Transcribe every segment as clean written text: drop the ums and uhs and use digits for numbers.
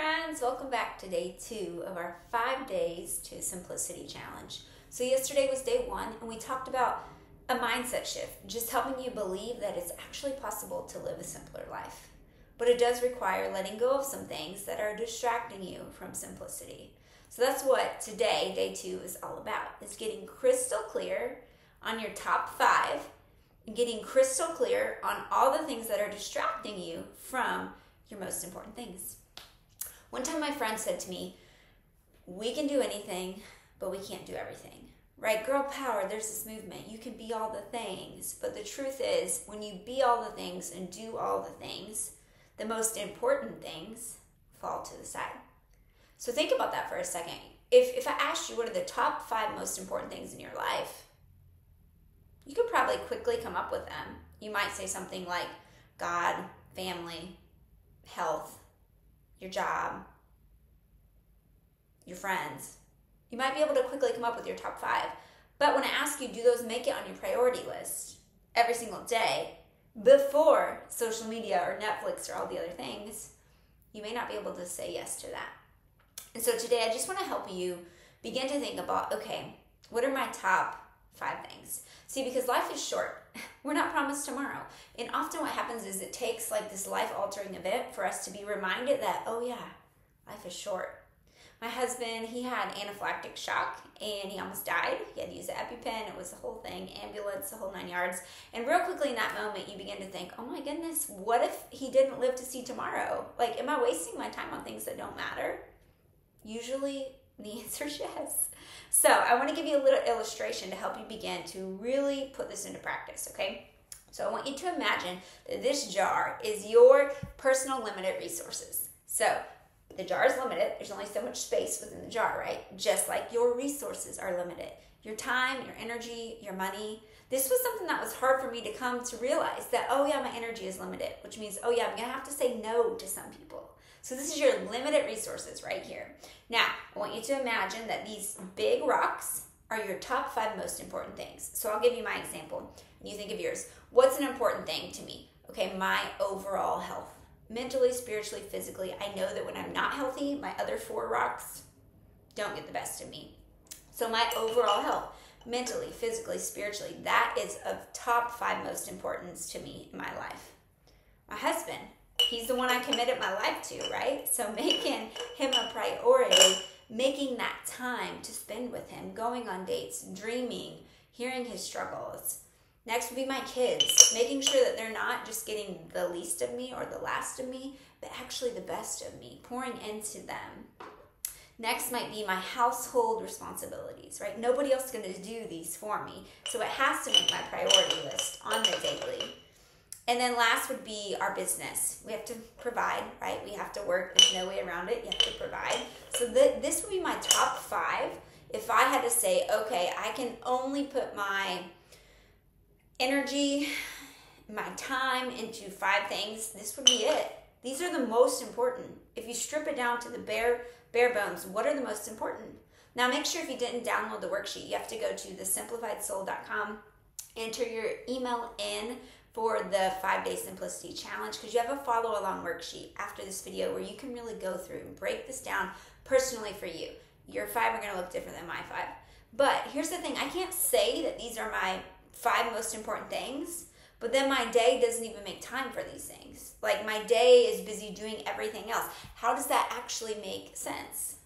friends, welcome back to day 2 of our 5 days to simplicity challenge. So yesterday was day 1 and we talked about a mindset shift, just helping you believe that it's actually possible to live a simpler life. But it does require letting go of some things that are distracting you from simplicity. So that's what today, day 2, is all about, is getting crystal clear on your top 5 and getting crystal clear on all the things that are distracting you from your most important things. One time my friend said to me, we can do anything, but we can't do everything. Right? Girl power, there's this movement. You can be all the things. But the truth is, when you be all the things and do all the things, the most important things fall to the side. So think about that for a second. If I asked you what are the top 5 most important things in your life, you could probably quickly come up with them. You might say something like God, family, health, your job, your friends. You might be able to quickly come up with your top 5. But when I ask you, do those make it on your priority list every single day before social media or Netflix or all the other things, you may not be able to say yes to that. And so today I just want to help you begin to think about, okay, what are my top 5 things? See, because life is short. We're not promised tomorrow. And often what happens is it takes like this life-altering event for us to be reminded that, oh yeah, life is short. My husband, he had anaphylactic shock and he almost died. He had to use the EpiPen. It was the whole thing, ambulance, the whole 9 yards. And real quickly in that moment, you begin to think, oh my goodness, what if he didn't live to see tomorrow? Like, am I wasting my time on things that don't matter? Usually the answer is yes. So I want to give you a little illustration to help you begin to really put this into practice, okay? So I want you to imagine that this jar is your personal limited resources. So the jar is limited. There's only so much space within the jar, right? Just like your resources are limited. Your time, your energy, your money. This was something that was hard for me to come to realize that, oh yeah, my energy is limited, which means, oh yeah, I'm going to have to say no to some people. So this is your limited resources right here. Now, I want you to imagine that these big rocks are your top 5 most important things. So I'll give you my example, and you think of yours. What's an important thing to me? Okay, my overall health. Mentally, spiritually, physically. I know that when I'm not healthy, my other 4 rocks don't get the best of me. So my overall health, mentally, physically, spiritually, that is of top 5 most importance to me in my life. My husband, he's the one I committed my life to, right? So making him a priority, making that time to spend with him, going on dates, dreaming, hearing his struggles. Next would be my kids, making sure that they're not just getting the least of me or the last of me, but actually the best of me, pouring into them. Next might be my household responsibilities, right? Nobody else is going to do these for me, so it has to make my priority list on the daily. And then last would be our business. We have to provide, right? We have to work. There's no way around it. You have to provide. So this would be my top 5. If I had to say, okay, I can only put my energy, my time into 5 things, this would be it. These are the most important. If you strip it down to the bare bones, what are the most important? Now make sure if you didn't download the worksheet, you have to go to thesimplifiedsoul.com, enter your email in for the 5-day simplicity challenge, because you have a follow-along worksheet after this video where you can really go through and break this down personally for you. Your 5 are going to look different than my 5. But here's the thing, I can't say that these are my 5 most important things, but then my day doesn't even make time for these things. Like my day is busy doing everything else. How does that actually make sense?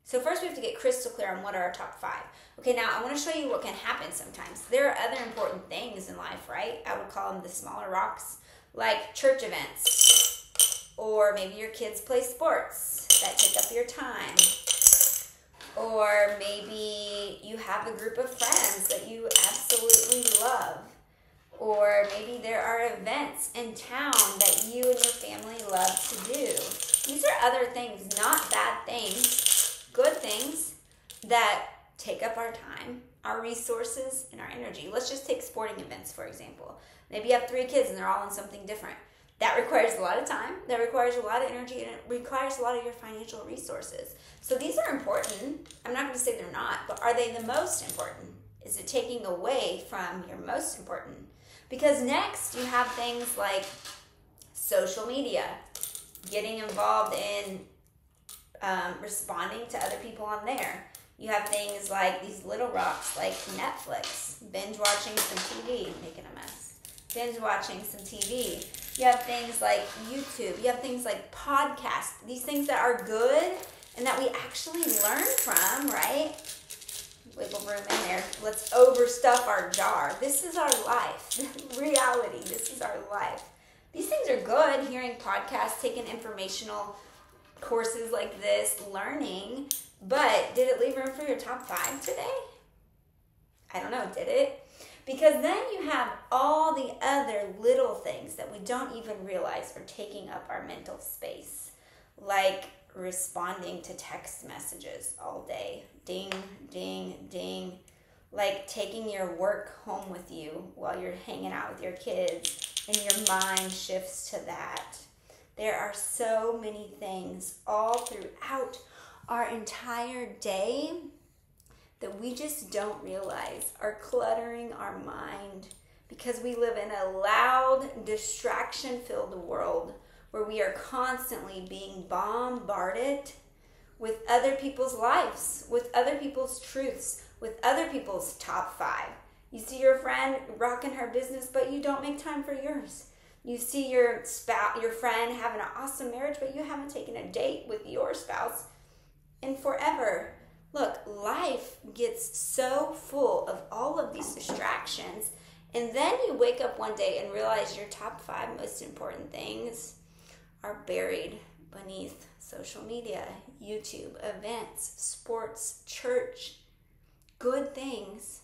So first we have to get crystal clear on what are our top 5. Okay, now I want to show you what can happen sometimes. There are other important things in life, right? I would call them the smaller rocks, like church events, or maybe your kids play sports that take up your time, or maybe you have a group of friends that you absolutely love, or maybe there are events in town that you and your family love to do. These are other things, not bad things, good things that take up our time, our resources, and our energy. Let's just take sporting events, for example. Maybe you have 3 kids and they're all in something different. That requires a lot of time, that requires a lot of energy, and it requires a lot of your financial resources. So these are important. I'm not going to say they're not, but are they the most important? Is it taking away from your most important? Because next you have things like social media, getting involved in responding to other people on there. You have things like these little rocks like Netflix, binge watching some TV, making a mess. Binge watching some TV. You have things like YouTube. You have things like podcasts. These things that are good and that we actually learn from, right? Wiggle room in there. Let's overstuff our jar. This is our life. Reality. This is our life. These things are good. Hearing podcasts, taking informational courses like this, learning. But did it leave room for your top 5 today? I don't know. Did it? Because then you have all the other little things that we don't even realize are taking up our mental space. Like responding to text messages all day. Ding, ding, ding. Like taking your work home with you while you're hanging out with your kids and your mind shifts to that. There are so many things all throughout our entire day that we just don't realize are cluttering our mind because we live in a loud, distraction-filled world where we are constantly being bombarded with other people's lives, with other people's truths, with other people's top 5. You see your friend rocking her business, but you don't make time for yours. You see your spouse, your friend having an awesome marriage, but you haven't taken a date with your spouse in forever. Look, life gets so full of all of these distractions, and then you wake up one day and realize your top 5 most important things are buried beneath social media, YouTube, events, sports, church. Good things,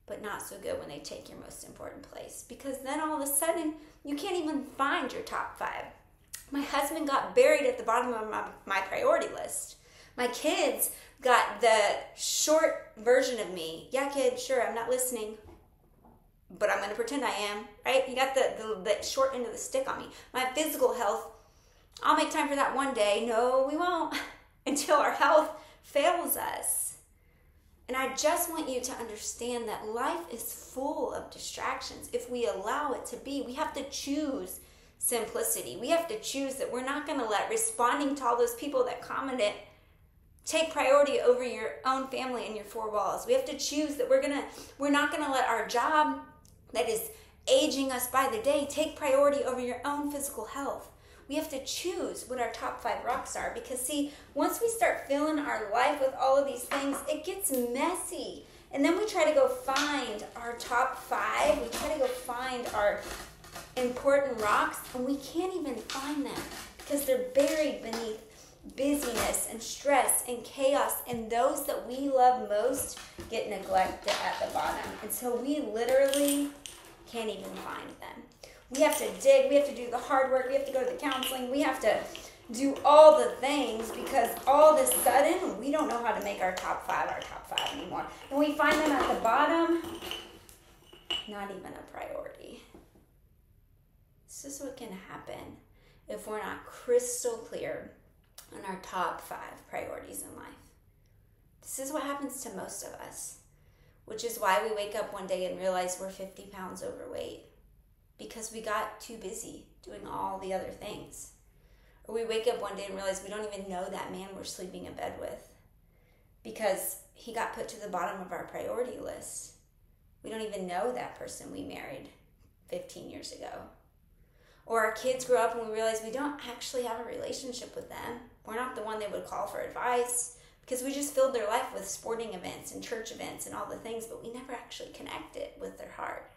but not so good when they take your most important place. Because then all of a sudden, you can't even find your top 5. My husband got buried at the bottom of my priority list. My kids got the short version of me. Yeah, kid, sure, I'm not listening, but I'm going to pretend I am, right? You got the short end of the stick on me. My physical health, I'll make time for that one day. No, we won't until our health fails us. And I just want you to understand that life is full of distractions. If we allow it to be, we have to choose simplicity. We have to choose that we're not going to let responding to all those people that commented take priority over your own family and your 4 walls. We have to choose that we're not going to let our job that is aging us by the day take priority over your own physical health. We have to choose what our top 5 rocks are because, see, once we start filling our life with all of these things, it gets messy. And then we try to go find our top 5. We try to go find our important rocks, and we can't even find them because they're buried beneath busyness and stress and chaos, and those that we love most get neglected at the bottom. And so we literally can't even find them. We have to dig, we have to do the hard work, we have to go to the counseling, we have to do all the things because all of a sudden we don't know how to make our top 5 anymore. And we find them at the bottom, not even a priority. This is what can happen if we're not crystal clear on our top 5 priorities in life. This is what happens to most of us, which is why we wake up one day and realize we're 50 pounds overweight because we got too busy doing all the other things. Or we wake up one day and realize we don't even know that man we're sleeping in bed with because he got put to the bottom of our priority list. We don't even know that person we married 15 years ago. Or our kids grow up and we realize we don't actually have a relationship with them. We're not the one they would call for advice because we just filled their life with sporting events and church events and all the things, but we never actually connected with their heart.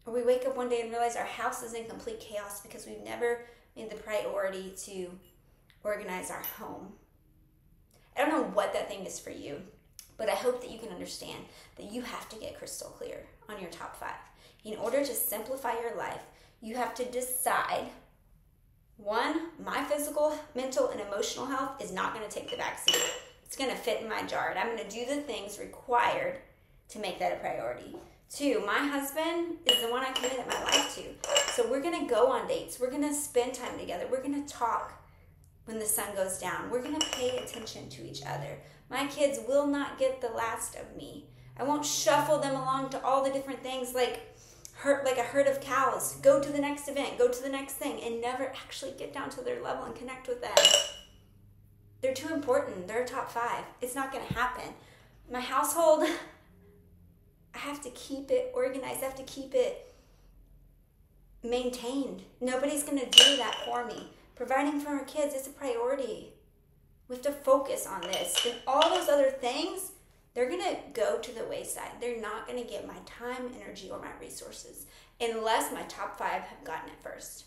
Or we wake up one day and realize our house is in complete chaos because we've never made the priority to organize our home. I don't know what that thing is for you, but I hope that you can understand that you have to get crystal clear on your top 5. In order to simplify your life, you have to decide, 1, my physical, mental, and emotional health is not going to take the back seat. It's going to fit in my jar, and I'm going to do the things required to make that a priority. 2, my husband is the one I committed my life to. So we're going to go on dates. We're going to spend time together. We're going to talk when the sun goes down. We're going to pay attention to each other. My kids will not get the last of me. I won't shuffle them along to all the different things like like a herd of cows, go to the next event, go to the next thing, and never actually get down to their level and connect with them. They're too important. They're top 5. It's not going to happen. My household, I have to keep it organized. I have to keep it maintained. Nobody's going to do that for me. Providing for our kids is a priority. We have to focus on this. And all those other things, they're going to go to the wayside. They're not going to get my time, energy, or my resources unless my top 5 have gotten it first.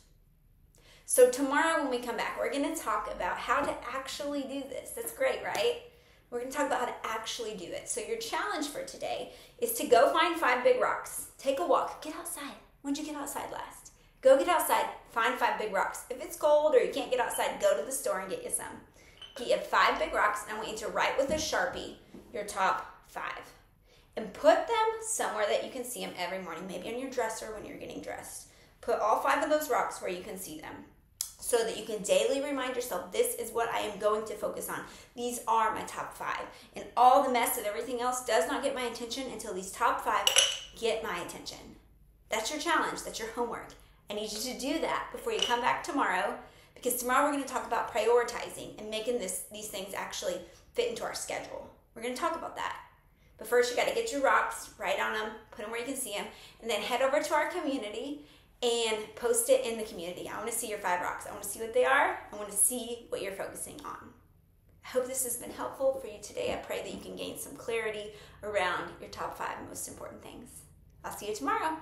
So tomorrow when we come back, we're going to talk about how to actually do this. That's great, right? We're going to talk about how to actually do it. So your challenge for today is to go find 5 big rocks. Take a walk. Get outside. When did you get outside last? Go get outside. Find 5 big rocks. If it's cold or you can't get outside, go to the store and get you some. Get you 5 big rocks, and I want you to write with a Sharpie your top 5. And put them somewhere that you can see them every morning. Maybe on your dresser when you're getting dressed. Put all 5 of those rocks where you can see them, so that you can daily remind yourself, this is what I am going to focus on. These are my top 5. And all the mess of everything else does not get my attention until these top 5 get my attention. That's your challenge. That's your homework. I need you to do that before you come back tomorrow, because tomorrow we're going to talk about prioritizing and making these things actually fit into our schedule. We're going to talk about that. But first, you got to get your rocks, write on them, put them where you can see them, and then head over to our community and post it in the community. I want to see your 5 rocks. I want to see what they are. I want to see what you're focusing on. I hope this has been helpful for you today. I pray that you can gain some clarity around your top 5 most important things. I'll see you tomorrow.